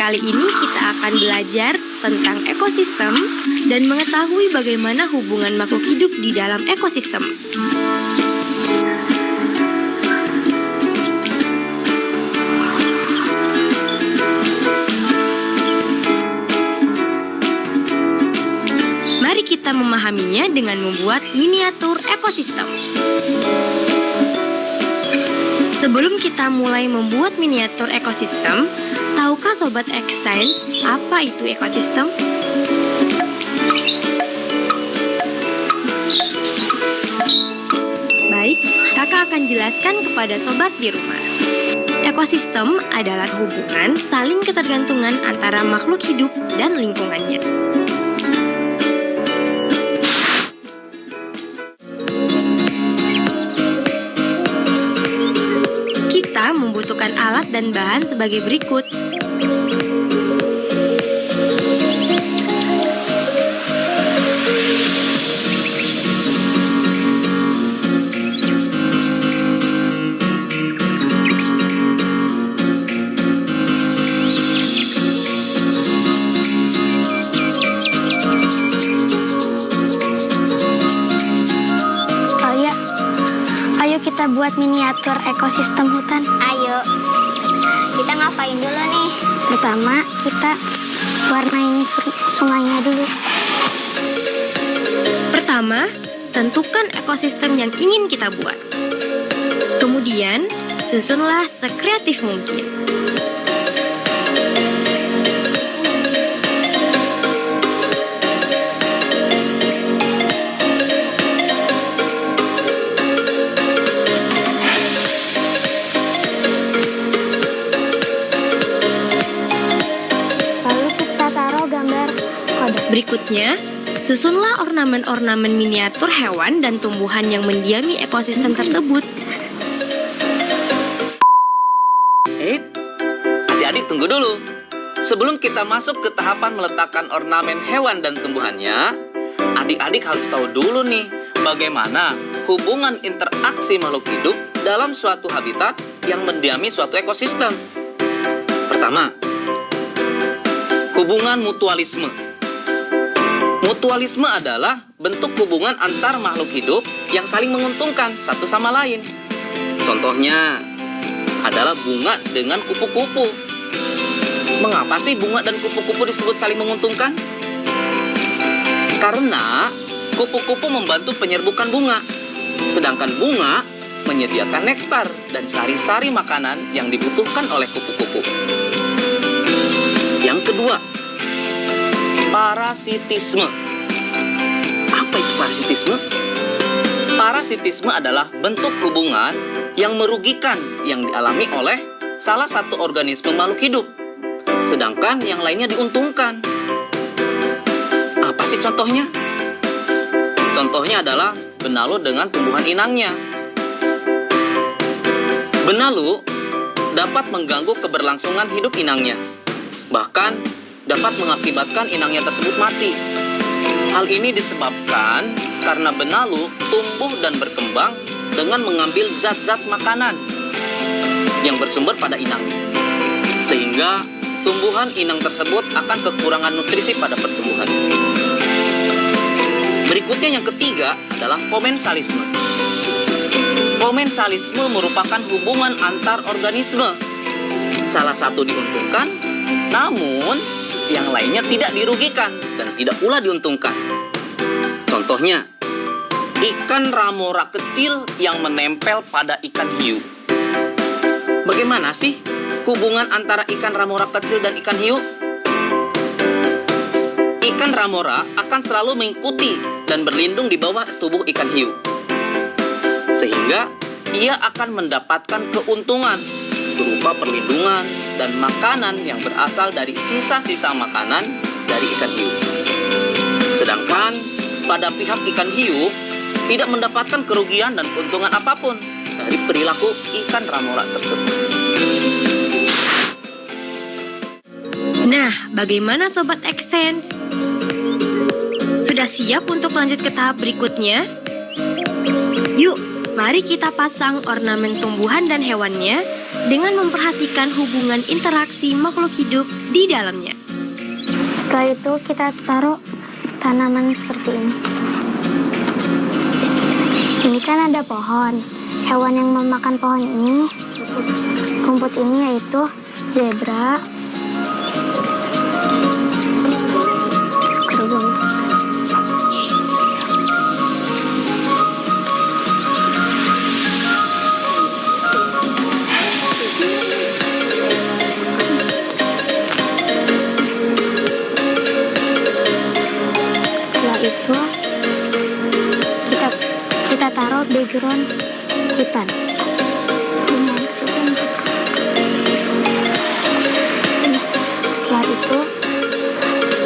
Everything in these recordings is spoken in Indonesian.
Kali ini kita akan belajar tentang ekosistem dan mengetahui bagaimana hubungan makhluk hidup di dalam ekosistem. Mari kita memahaminya dengan membuat miniatur ekosistem. Sebelum kita mulai membuat miniatur ekosistem, tahukah Sobat X-Science apa itu ekosistem? Baik, kakak akan jelaskan kepada sobat di rumah. Ekosistem adalah hubungan saling ketergantungan antara makhluk hidup dan lingkungannya. Kita membutuhkan alat dan bahan sebagai berikut. Ayo kita buat miniatur ekosistem hutan. Ayo, kita ngapain dulu nih? Pertama, kita warnain sungainya dulu. Pertama, tentukan ekosistem yang ingin kita buat. Kemudian, susunlah sekreatif mungkin. Berikutnya, susunlah ornamen-ornamen miniatur hewan dan tumbuhan yang mendiami ekosistem tersebut. Adik-adik tunggu dulu. Sebelum kita masuk ke tahapan meletakkan ornamen hewan dan tumbuhannya, adik-adik harus tahu dulu nih, bagaimana hubungan interaksi makhluk hidup dalam suatu habitat yang mendiami suatu ekosistem. Pertama, hubungan mutualisme. Mutualisme adalah bentuk hubungan antar makhluk hidup yang saling menguntungkan satu sama lain. Contohnya adalah bunga dengan kupu-kupu. Mengapa sih bunga dan kupu-kupu disebut saling menguntungkan? Karena kupu-kupu membantu penyerbukan bunga, sedangkan bunga menyediakan nektar dan sari-sari makanan yang dibutuhkan oleh kupu-kupu. Yang kedua, parasitisme. Apa itu parasitisme? Parasitisme adalah bentuk hubungan yang merugikan yang dialami oleh salah satu organisme makhluk hidup, sedangkan yang lainnya diuntungkan. Apa sih contohnya? Contohnya adalah benalu dengan tumbuhan inangnya. Benalu dapat mengganggu keberlangsungan hidup inangnya, bahkan dapat mengakibatkan inangnya tersebut mati. Hal ini disebabkan karena benalu tumbuh dan berkembang dengan mengambil zat-zat makanan yang bersumber pada inangnya, sehingga tumbuhan inang tersebut akan kekurangan nutrisi pada pertumbuhan. Berikutnya yang ketiga adalah komensalisme. Komensalisme merupakan hubungan antar organisme. Salah satu diuntungkan, namun yang lainnya tidak dirugikan dan tidak pula diuntungkan. Contohnya, ikan ramora kecil yang menempel pada ikan hiu. Bagaimana sih hubungan antara ikan ramora kecil dan ikan hiu? Ikan ramora akan selalu mengikuti dan berlindung di bawah tubuh ikan hiu, sehingga ia akan mendapatkan keuntungan berupa perlindungan dan makanan yang berasal dari sisa-sisa makanan dari ikan hiu. Sedangkan pada pihak ikan hiu tidak mendapatkan kerugian dan keuntungan apapun dari perilaku ikan ramora tersebut. Nah, bagaimana Sobat X-Sense? Sudah siap untuk lanjut ke tahap berikutnya? Yuk, Mari kita pasang ornamen tumbuhan dan hewannya dengan memperhatikan hubungan interaksi makhluk hidup di dalamnya. Setelah itu kita taruh tanaman seperti ini. Ini kan ada pohon. Hewan yang memakan pohon ini, rumput ini yaitu zebra, kerbau. Setelah itu kita taruh background hutan. Setelah itu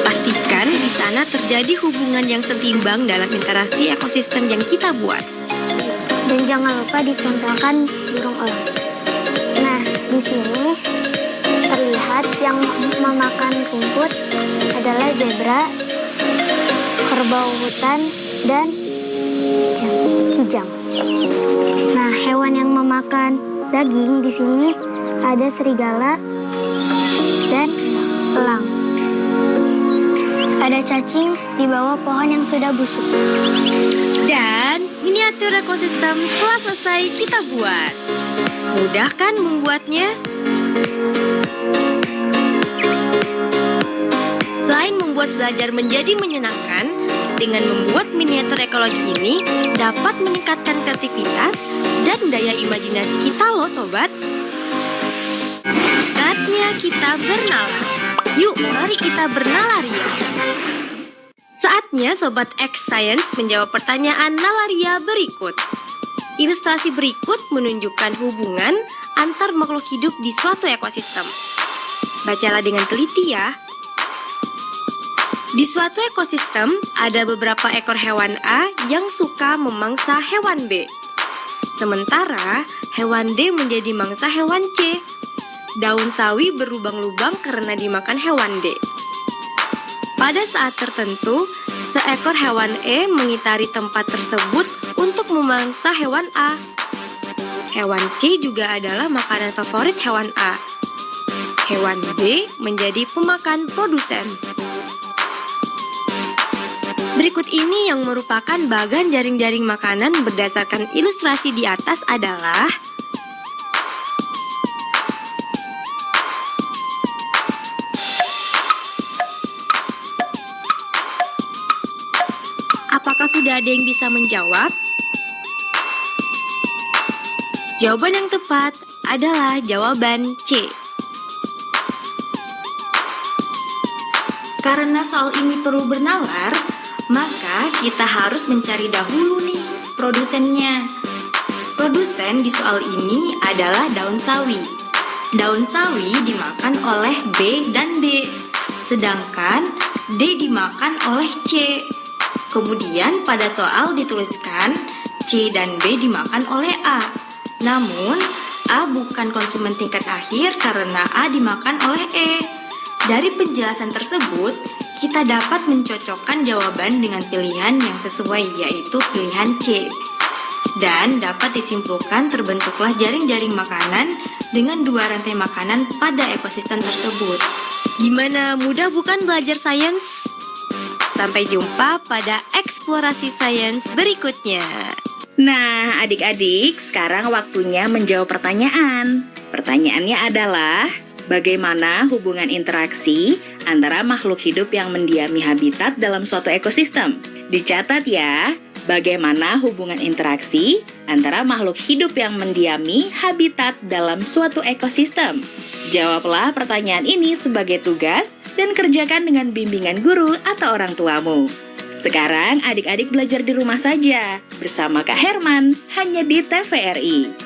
Pastikan di sana terjadi hubungan yang setimbang dalam interaksi ekosistem yang kita buat. dan jangan lupa ditempelkan burung elang. Nah, di sini terlihat yang memakan rumput adalah zebra, kerbau hutan, dan kijang. Nah, hewan yang memakan daging di sini ada serigala dan elang. Ada cacing di bawah pohon yang sudah busuk. Dan miniatur ekosistem telah selesai kita buat. Mudah kan membuatnya? Selain membuat belajar menjadi menyenangkan, dengan membuat miniatur ekologi ini dapat meningkatkan kreativitas dan daya imajinasi kita loh sobat. Saatnya kita bernalar. Yuk, mari kita bernalaria. Saatnya Sobat X Science menjawab pertanyaan nalaria berikut. Ilustrasi berikut menunjukkan hubungan antar makhluk hidup di suatu ekosistem. Bacalah dengan teliti ya. Di suatu ekosistem, ada beberapa ekor hewan A yang suka memangsa hewan B. Sementara, hewan D menjadi mangsa hewan C. Daun sawi berlubang-lubang karena dimakan hewan D. Pada saat tertentu, seekor hewan E mengitari tempat tersebut untuk memangsa hewan A. Hewan C juga adalah makanan favorit hewan A. Hewan B menjadi pemakan produsen. Berikut ini yang merupakan bagan jaring-jaring makanan berdasarkan ilustrasi di atas adalah apakah sudah ada yang bisa menjawab? Jawaban yang tepat adalah jawaban C. Karena soal ini perlu bernalar, maka kita harus mencari dahulu nih produsennya. Produsen di soal ini adalah daun sawi. Daun sawi dimakan oleh B dan D, sedangkan D dimakan oleh C. Kemudian pada soal dituliskan C dan B dimakan oleh A. Namun, A bukan konsumen tingkat akhir karena A dimakan oleh E. Dari penjelasan tersebut, kita dapat mencocokkan jawaban dengan pilihan yang sesuai, yaitu pilihan C. Dan dapat disimpulkan terbentuklah jaring-jaring makanan dengan dua rantai makanan pada ekosistem tersebut. Gimana, mudah bukan belajar sains? Sampai jumpa pada eksplorasi sains berikutnya. Nah, adik-adik, sekarang waktunya menjawab pertanyaan. Pertanyaannya adalah, bagaimana hubungan interaksi antara makhluk hidup yang mendiami habitat dalam suatu ekosistem? Dicatat ya, bagaimana hubungan interaksi antara makhluk hidup yang mendiami habitat dalam suatu ekosistem? Jawablah pertanyaan ini sebagai tugas dan kerjakan dengan bimbingan guru atau orang tuamu. Sekarang adik-adik belajar di rumah saja bersama Kak Herman hanya di TVRI.